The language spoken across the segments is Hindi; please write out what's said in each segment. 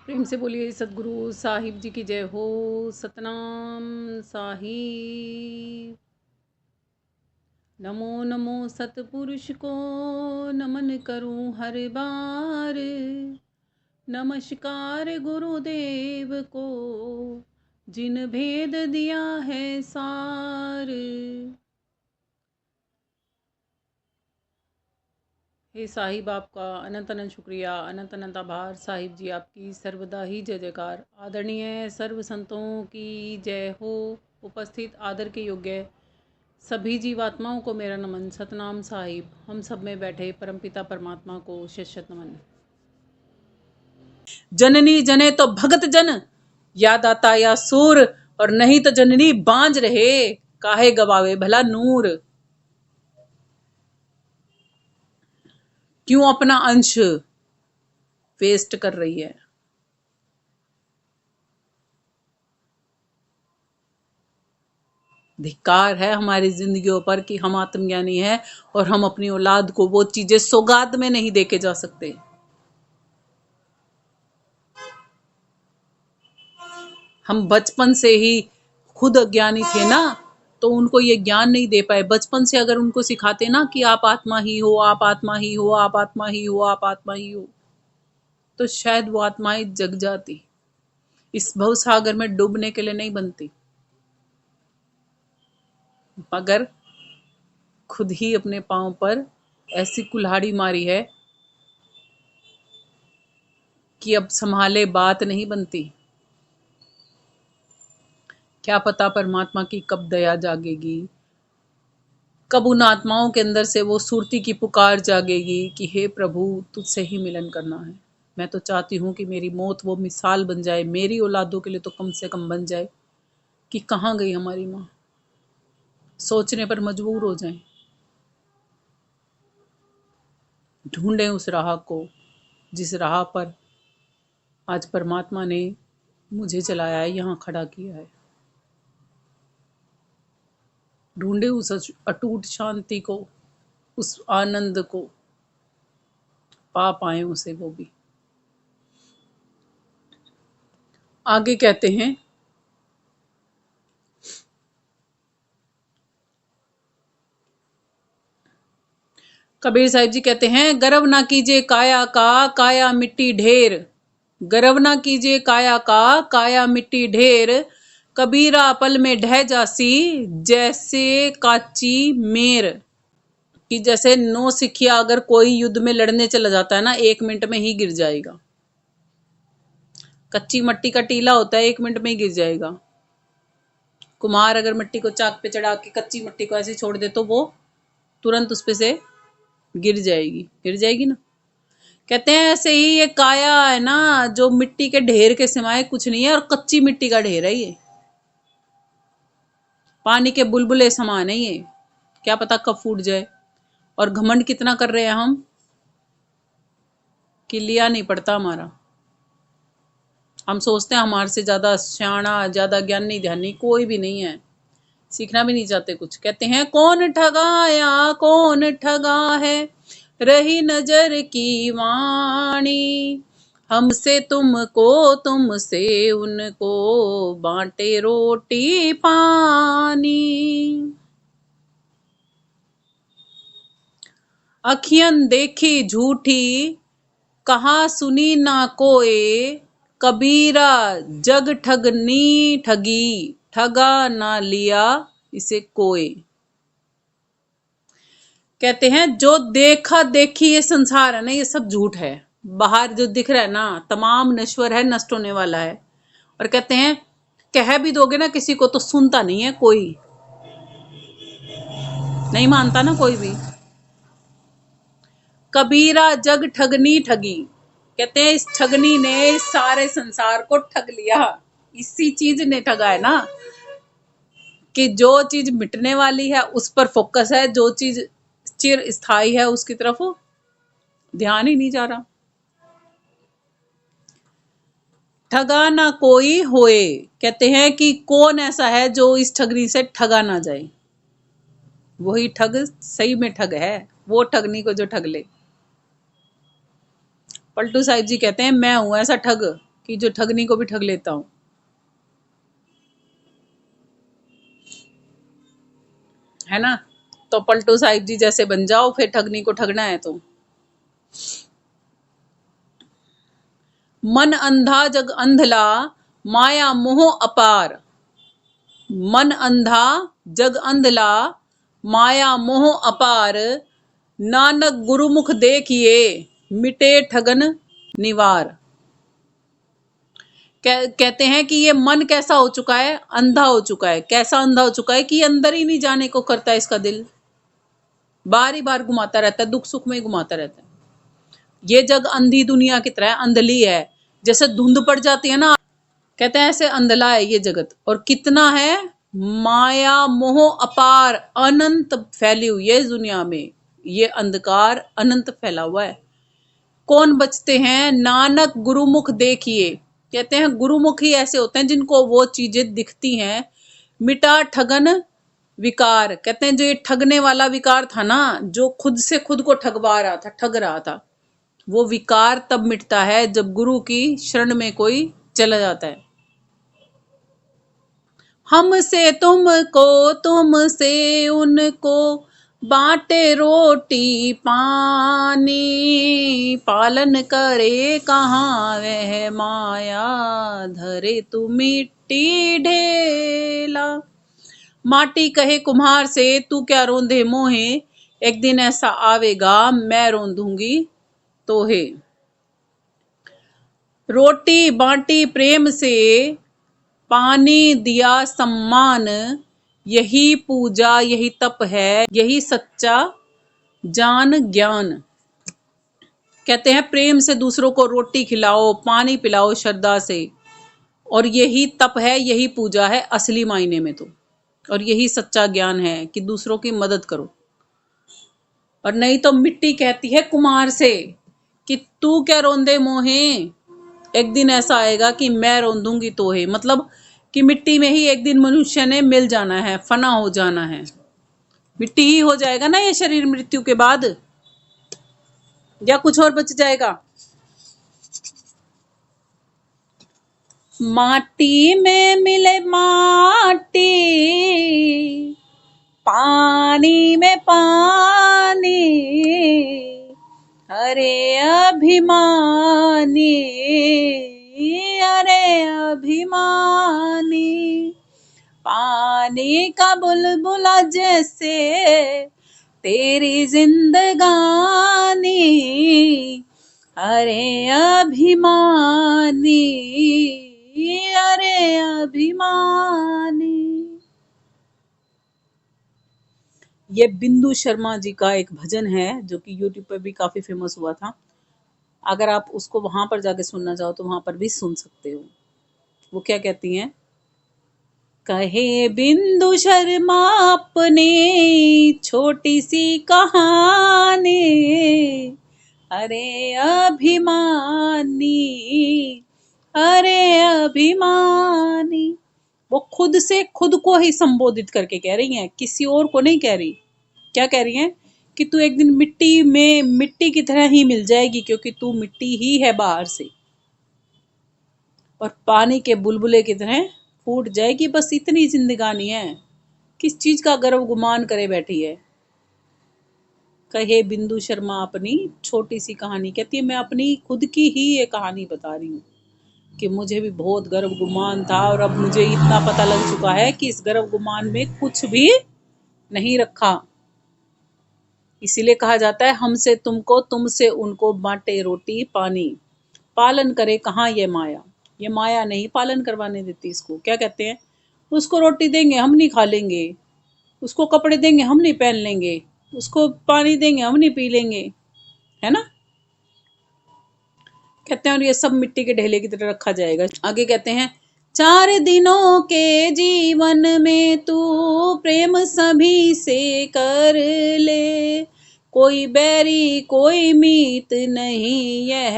प्रेम से बोलिए सदगुरु साहिब जी की जय हो। सतनाम साहिब। नमो नमो सतपुरुष को नमन करूं हर बार। नमस्कार गुरुदेव को जिन भेद दिया है सार। हे साहिब, आपका अनंत अनंत शुक्रिया, अनंत अनंत आभार। साहिब जी आपकी सर्वदा ही जय जयकार। आदरणीय सर्व संतों की जय हो। उपस्थित आदर के योग्य सभी जीवात्माओं को मेरा नमन। सतनाम साहिब। हम सब में बैठे परमपिता परमात्मा को शत शत नमन। जननी जने तो भगत जन, या दाता या सूर, और नहीं तो जननी बांझ रहे, काहे गवावे भला नूर। क्यों अपना अंश वेस्ट कर रही है। धिक्कार है हमारी जिंदगियों पर कि हम आत्मज्ञानी हैं और हम अपनी औलाद को वो चीजें सौगात में नहीं देके जा सकते। हम बचपन से ही खुद अज्ञानी थे ना, तो उनको ये ज्ञान नहीं दे पाए। बचपन से अगर उनको सिखाते ना कि आप आत्मा ही हो, आप आत्मा ही हो, आप आत्मा ही हो, आप आत्मा ही हो, तो शायद वो आत्माएं जग जाती। इस भवसागर में डूबने के लिए नहीं बनती, मगर खुद ही अपने पांव पर ऐसी कुल्हाड़ी मारी है कि अब संभाले बात नहीं बनती। क्या पता परमात्मा की कब दया जागेगी, कब उन आत्माओं के अंदर से वो सुरती की पुकार जागेगी कि हे प्रभु, तुझसे ही मिलन करना है। मैं तो चाहती हूँ कि मेरी मौत वो मिसाल बन जाए, मेरी औलादों के लिए तो कम से कम बन जाए कि कहाँ गई हमारी माँ। सोचने पर मजबूर हो जाएं, ढूंढें उस राह को जिस राह पर आज परमात्मा ने मुझे चलाया है, यहाँ खड़ा किया है। ढूंढे उस अटूट शांति को, उस आनंद को, पा पाए उसे वो भी। आगे कहते हैं, कबीर साहिब जी कहते हैं, गर्व ना कीजिए काया का, काया मिट्टी ढेर। गर्व ना कीजिए काया का, काया मिट्टी ढेर। कबीरा पल में ढह जासी, जैसे काची मेर। कि जैसे नौ सिखिया अगर कोई युद्ध में लड़ने चला जाता है ना, 1 मिनट में ही गिर जाएगा। कच्ची मिट्टी का टीला होता है, 1 मिनट में ही गिर जाएगा। कुम्हार अगर मिट्टी को चाक पे चढ़ा के कच्ची मिट्टी को ऐसे छोड़ दे तो वो तुरंत उस पे से गिर जाएगी ना। कहते हैं ऐसे ही ये काया है ना, जो मिट्टी के ढेर के सिवाय कुछ नहीं है, और कच्ची मिट्टी का ढेर है ये। पानी के बुलबुले समान है ये, क्या पता कब फूट जाए। और घमंड कितना कर रहे हैं हम कि लिया नहीं पड़ता हमारा। हम सोचते हैं हमारे से ज्यादा सियाना, ज्यादा ज्ञानी ध्यानी कोई भी नहीं है, सीखना भी नहीं चाहते कुछ। कहते हैं कौन ठगाया कौन ठगा है, रही नजर की वाणी। हमसे तुमको तुमसे उनको, बांटे रोटी पानी। अखियन देखी झूठी, कहा सुनी ना कोई। कबीरा जग ठगनी ठगी, ठगा ना लिया इसे कोई। कहते हैं जो देखा देखी ये संसार है ना, ये सब झूठ है। बाहर जो दिख रहा है ना, तमाम नश्वर है, नष्ट होने वाला है। और कहते हैं कह भी दोगे ना किसी को तो सुनता नहीं है कोई, नहीं मानता ना कोई भी। कबीरा जग ठगनी ठगी। कहते हैं इस ठगनी ने इस सारे संसार को ठग लिया। इसी चीज ने ठगा है ना, कि जो चीज मिटने वाली है उस पर फोकस है, जो चीज चिर स्थायी है उसकी तरफ ध्यान ही नहीं जा रहा। ठगा ना कोई होए। कहते हैं कि कौन ऐसा है जो इस ठगनी से ठगा ना जाए। वही ठग सही में ठग है, वो ठगनी को जो ठग ले। पलटू साहिब जी कहते हैं मैं हूं ऐसा ठग कि जो ठगनी को भी ठग लेता हूँ। है ना? तो पलटू साहिब जी जैसे बन जाओ, फिर ठगनी को ठगना है तो। मन अंधा जग अंधला, माया मोह अपार। मन अंधा जग अंधला, माया मोह अपार। नानक गुरुमुख देखिए, मिटे ठगन निवार। कहते हैं कि ये मन कैसा हो चुका है, अंधा हो चुका है। कैसा अंधा हो चुका है कि ये अंदर ही नहीं जाने को करता है, इसका दिल बार ही बार घुमाता रहता है, दुख सुख में ही घुमाता रहता है। ये जग अंधी दुनिया की तरह अंधली है, जैसे धुंध पड़ जाती है ना, कहते हैं ऐसे अंधला है ये जगत। और कितना है, माया मोह अपार, अनंत फैली हुई है इस दुनिया में। ये अंधकार अनंत फैला हुआ है। कौन बचते हैं? नानक गुरुमुख देखिए। कहते हैं गुरुमुख ही ऐसे होते हैं जिनको वो चीजें दिखती हैं। मिटा ठगन विकार। कहते हैं जो ये ठगने वाला विकार था ना, जो खुद से खुद को ठगवा रहा था, ठग रहा था, वो विकार तब मिटता है जब गुरु की शरण में कोई चला जाता है। हमसे तुमको, तुमसे उनको, बाटे रोटी पानी। पालन करे कहाँ वह माया, धरे तू मिट्टी ढेला। माटी कहे कुम्हार से, तू क्या रोंदे मोहे, एक दिन ऐसा आवेगा मैं रोंदूंगी तोहे। रोटी बांटी प्रेम से, पानी दिया सम्मान। यही पूजा यही तप है, यही सच्चा जान ज्ञान। कहते हैं प्रेम से दूसरों को रोटी खिलाओ, पानी पिलाओ श्रद्धा से, और यही तप है, यही पूजा है असली मायने में तो। और यही सच्चा ज्ञान है कि दूसरों की मदद करो। और नहीं तो मिट्टी कहती है कुम्हार से कि तू क्या रोंदे मोहे, एक दिन ऐसा आएगा कि मैं रोंदूंगी तोहे। मतलब कि मिट्टी में ही एक दिन मनुष्य ने मिल जाना है, फना हो जाना है। मिट्टी ही हो जाएगा ना ये शरीर मृत्यु के बाद, या कुछ और बच जाएगा? माटी में मिले माटी, पानी में पानी। अरे अभिमानी, अरे अभिमानी। पानी का बुलबुला जैसे तेरी जिंदगानी। अरे अभिमानी, अरे अभिमानी। ये बिंदु शर्मा जी का एक भजन है जो कि यूट्यूब पर भी काफी फेमस हुआ था। अगर आप उसको वहां पर जाके सुनना चाहो तो वहां पर भी सुन सकते हो। वो क्या कहती हैं? कहे बिंदु शर्मा अपनी छोटी सी कहानी, अरे अभिमानी, अरे अभिमानी। वो खुद से खुद को ही संबोधित करके कह रही हैं, किसी और को नहीं कह रही। क्या कह रही हैं? कि तू एक दिन मिट्टी में मिट्टी की तरह ही मिल जाएगी, क्योंकि तू मिट्टी ही है बाहर से, और पानी के बुलबुले की तरह फूट जाएगी। बस इतनी जिंदगानी है। किस चीज का गर्व गुमान करे बैठी है। कहे बिंदु शर्मा अपनी छोटी सी कहानी। कहती है मैं अपनी खुद की ही ये कहानी बता रही हूँ कि मुझे भी बहुत गर्व गुमान था, और अब मुझे इतना पता लग चुका है कि इस गर्व गुमान में कुछ भी नहीं रखा। इसीलिए कहा जाता है हमसे तुमको, तुमसे उनको, बांटे रोटी पानी। पालन करे कहाँ ये माया। ये माया नहीं पालन करवाने देती इसको। क्या कहते हैं? उसको रोटी देंगे हम नहीं खा लेंगे, उसको कपड़े देंगे हम नहीं पहन लेंगे, उसको पानी देंगे हम नहीं पी लेंगे, है ना? कहते हैं और ये सब मिट्टी के ढेले की तरह रखा जाएगा। आगे कहते हैं 4 दिनों के जीवन में तू प्रेम सभी से कर ले, कोई बैरी कोई मीत नहीं, यह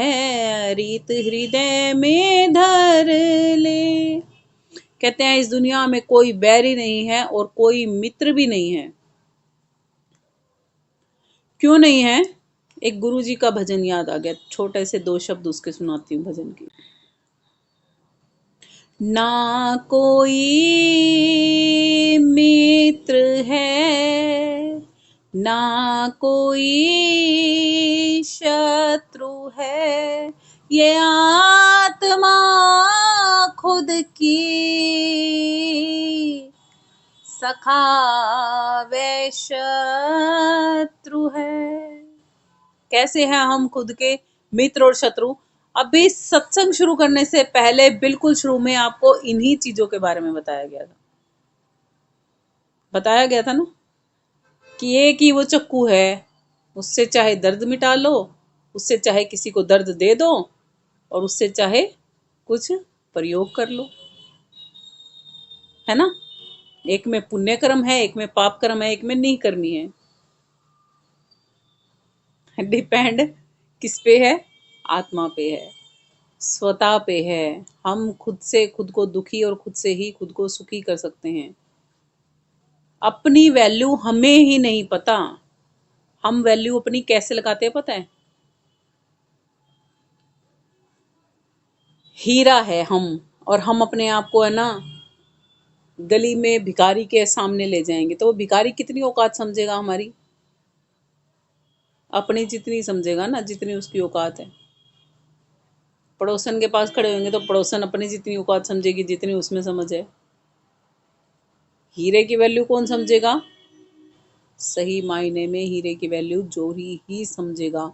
रीत हृदय में धर ले। कहते हैं इस दुनिया में कोई बैरी नहीं है और कोई मित्र भी नहीं है। क्यों नहीं है? एक गुरु जी का भजन याद आ गया, छोटे से 2 शब्द उसके सुनाती हूँ भजन की। ना कोई मित्र है, ना कोई शत्रु है, ये आत्मा खुद की सखा वे शत्रु है। कैसे हैं हम खुद के मित्र और शत्रु? अभी सत्संग शुरू करने से पहले बिल्कुल शुरू में आपको इन्हीं चीजों के बारे में बताया गया था ना, कि एक ही वो चक्कू है, उससे चाहे दर्द मिटा लो, उससे चाहे किसी को दर्द दे दो, और उससे चाहे कुछ प्रयोग कर लो, है ना। एक में पुण्य कर्म है, एक में पाप कर्म है, एक में नहीं कर्मी है। डिपेंड किस पे है? आत्मा पे है, स्वता पे है। हम खुद से खुद को दुखी और खुद से ही खुद को सुखी कर सकते हैं। अपनी वैल्यू हमें ही नहीं पता। हम वैल्यू अपनी कैसे लगाते हैं पता है? हीरा है हम, और हम अपने आप को है ना गली में भिखारी के सामने ले जाएंगे तो वो भिखारी कितनी औकात समझेगा हमारी? अपनी जितनी समझेगा ना, जितनी उसकी औकात है। पड़ोसन के पास खड़े होंगे तो पड़ोसन अपनी जितनी औकात समझेगी जितनी उसमें समझ है। हीरे की वैल्यू कौन समझेगा? सही मायने में हीरे की वैल्यू जोरी ही समझेगा।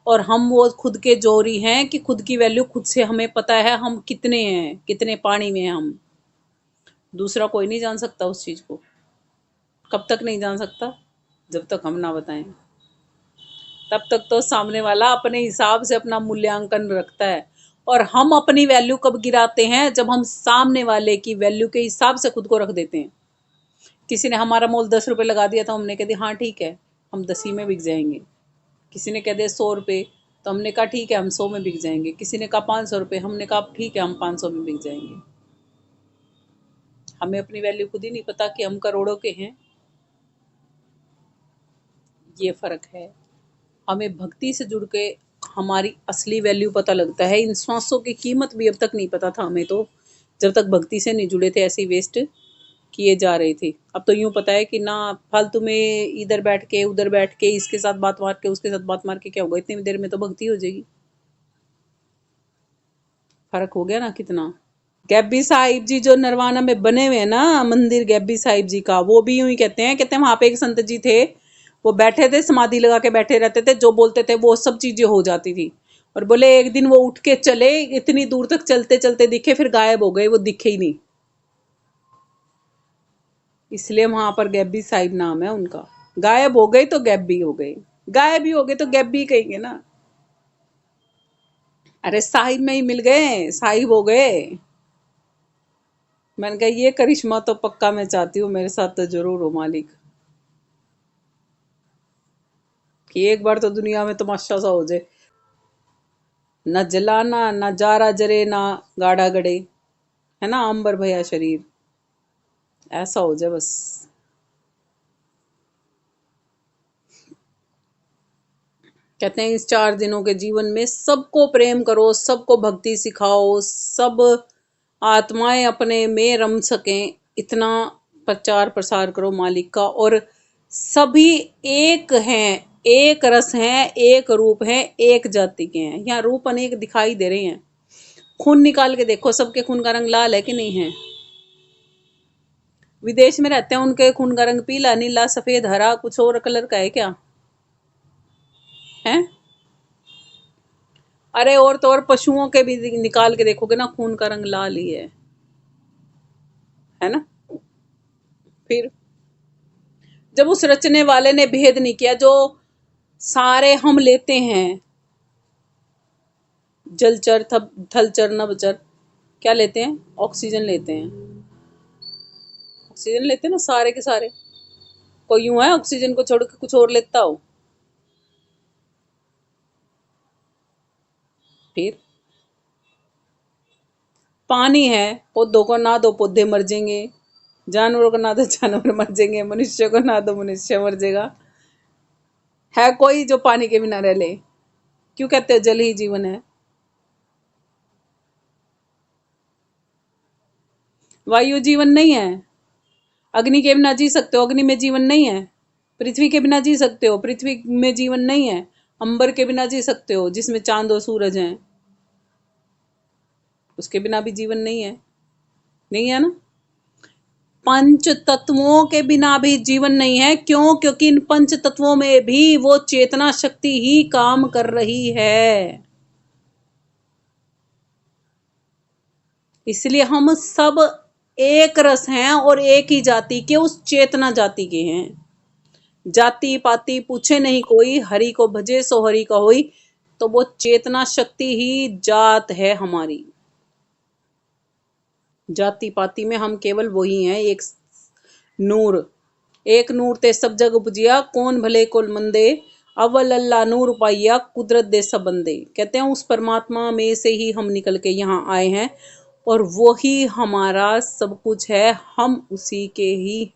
और हम वो खुद के जोरी हैं कि खुद की वैल्यू खुद से हमें पता है, हम कितने हैं, कितने पानी में हैं हम। दूसरा कोई नहीं जान सकता उस चीज को। कब तक नहीं जान सकता? जब तक हम ना बताएं। तब तक तो सामने वाला अपने हिसाब से अपना मूल्यांकन रखता है। और हम अपनी वैल्यू कब गिराते हैं? जब हम सामने वाले की वैल्यू के हिसाब से खुद को रख देते हैं। किसी ने हमारा मोल 10 रुपए लगा दिया तो हमने कह दिया हाँ ठीक है, हम 10 ही में बिक जाएंगे। किसी ने कह दिया 100 रुपये तो हमने कहा ठीक है, हम 100 में बिक जाएंगे। किसी ने कहा 500 रुपये, हमने कहा ठीक है, हम 500 में बिक जाएंगे। हमें अपनी वैल्यू खुद ही नहीं पता कि हम करोड़ों के हैं। ये फर्क है। हमें भक्ति से जुड़ के हमारी असली वैल्यू पता लगता है। इन श्वासों की कीमत भी अब तक नहीं पता था हमें, तो जब तक भक्ति से नहीं जुड़े थे ऐसे ही वेस्ट किए जा रहे थे। अब तो यूं पता है कि ना फालतू में इधर बैठ के उधर बैठ के इसके साथ बात मार के उसके साथ बात मार के क्या होगा, इतनी देर में तो भक्ति हो जाएगी। फर्क हो गया ना कितना। गैब्बी साहिब जी जो नरवाना में बने हुए हैं ना मंदिर, गैब्बी साहिब जी का, वो भी यूं ही कहते हैं वहां पे एक संत जी थे, वो बैठे थे, समाधि लगा के बैठे रहते थे, जो बोलते थे वो सब चीजें हो जाती थी। और बोले एक दिन वो उठ के चले, इतनी दूर तक चलते चलते दिखे, फिर गायब हो गए, वो दिखे ही नहीं। इसलिए वहां पर गैब्बी साहिब नाम है उनका। गायब हो गए तो गैब्बी हो गए, गायब ही हो गए तो गैब्बी कहेंगे ना। अरे साहिब में ही मिल गए, साहिब हो गए। मैंने कहा ये करिश्मा तो पक्का मैं चाहती हूँ, मेरे साथ तो जरूर हो मालिक, कि एक बार तो दुनिया में तमाशा सा हो जाए। न जलाना, न जारा जरे, ना गाढ़ा गड़े, है ना, अंबर भया शरीर, ऐसा हो जाए बस। कहते हैं इस 4 दिनों के जीवन में सबको प्रेम करो, सबको भक्ति सिखाओ, सब आत्माएं अपने में रम सकें, इतना प्रचार प्रसार करो मालिक का। और सभी एक हैं, एक रस हैं, एक रूप हैं, एक जाति के हैं। यहाँ रूप अनेक दिखाई दे रहे हैं। खून निकाल के देखो, सबके खून का रंग लाल है कि नहीं है? विदेश में रहते हैं, उनके खून का रंग पीला, नीला, सफेद, हरा, कुछ और कलर का है क्या है? अरे और तो और पशुओं के भी निकाल के देखोगे ना, खून का रंग लाल ही है ना। फिर जब उस रचने वाले ने भेद नहीं किया, जो सारे हम लेते हैं, जलचर थलचर नभचर, क्या लेते हैं? ऑक्सीजन लेते हैं। ऑक्सीजन लेते हैं ना सारे के सारे। कोई यूं है ऑक्सीजन को छोड़ के कुछ और लेता हो? फिर पानी है, पौधों को ना दो पौधे मर जाएंगे, जानवरों को ना दो जानवर मर जाएंगे, मनुष्य को ना दो मनुष्य मर जाएगा। है कोई जो पानी के बिना रह ले? क्यों कहते हो जल ही जीवन है? वायु जीवन नहीं है। अग्नि के बिना जी सकते हो, अग्नि में जीवन नहीं है। पृथ्वी के बिना जी सकते हो, पृथ्वी में जीवन नहीं है। अंबर के बिना जी सकते हो, जिसमें चांद और सूरज हैं, उसके बिना भी जीवन नहीं है। नहीं है ना। पंच तत्वों के बिना भी जीवन नहीं है। क्यों? क्योंकि इन पंच तत्वों में भी वो चेतना शक्ति ही काम कर रही है। इसलिए हम सब एक रस हैं और एक ही जाति के, उस चेतना जाति के हैं। जाति पाति पूछे नहीं कोई, हरि को भजे सो हरि का होई। तो वो चेतना शक्ति ही जात है हमारी। जाति पाति में हम केवल वही हैं, एक नूर। एक नूर ते सब जग उपजिया, कौन भले कोल मंदे। अव्वल अल्लाह नूर पाइया, कुदरत दे सब बंदे। कहते हैं उस परमात्मा में से ही हम निकल के यहाँ आए हैं और वो ही हमारा सब कुछ है, हम उसी के ही।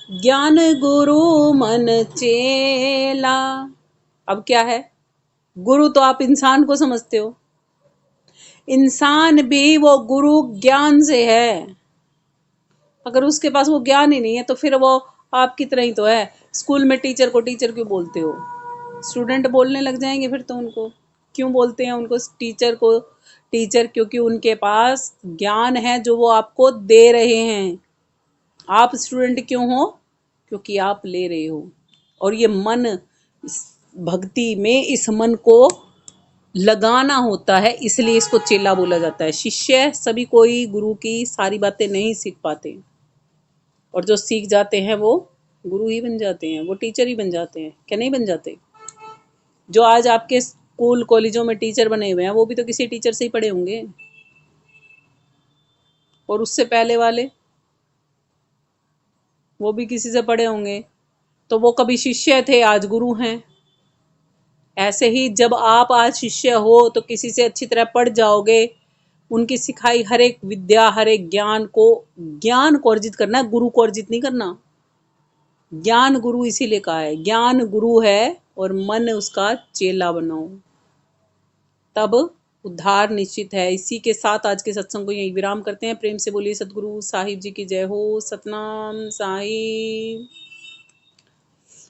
ज्ञान गुरु मन चेला। अब क्या है? गुरु तो आप इंसान को समझते हो, इंसान भी वो गुरु ज्ञान से है। अगर उसके पास वो ज्ञान ही नहीं है तो फिर वो आपकी तरह ही तो है। स्कूल में टीचर को टीचर क्यों बोलते हो? स्टूडेंट बोलने लग जाएंगे फिर तो उनको। क्यों बोलते हैं उनको टीचर को टीचर? क्योंकि उनके पास ज्ञान है जो वो आपको दे रहे हैं। आप स्टूडेंट क्यों हो? क्योंकि आप ले रहे हो। और ये मन, भक्ति में इस मन को लगाना होता है, इसलिए इसको चेला बोला जाता है। शिष्य सभी कोई गुरु की सारी बातें नहीं सीख पाते, और जो सीख जाते हैं वो गुरु ही बन जाते हैं, वो टीचर ही बन जाते हैं। क्या नहीं बन जाते? जो आज आपके स्कूल कॉलेजों में टीचर बने हुए हैं वो भी तो किसी टीचर से ही पढ़े होंगे, और उससे पहले वाले वो भी किसी से पढ़े होंगे। तो वो कभी शिष्य थे, आज गुरु हैं। ऐसे ही जब आप आज शिष्य हो तो किसी से अच्छी तरह पढ़ जाओगे। उनकी सिखाई हर एक विद्या, हर एक ज्ञान को अर्जित करना है, गुरु को अर्जित नहीं करना। ज्ञान गुरु इसीलिए कहा है, ज्ञान गुरु है और मन उसका चेला बनाओ, तब उद्धार निश्चित है। इसी के साथ आज के सत्संग को यही विराम करते हैं। प्रेम से बोलिए सतगुरु साहिब जी की जय हो। सतनाम साहिब।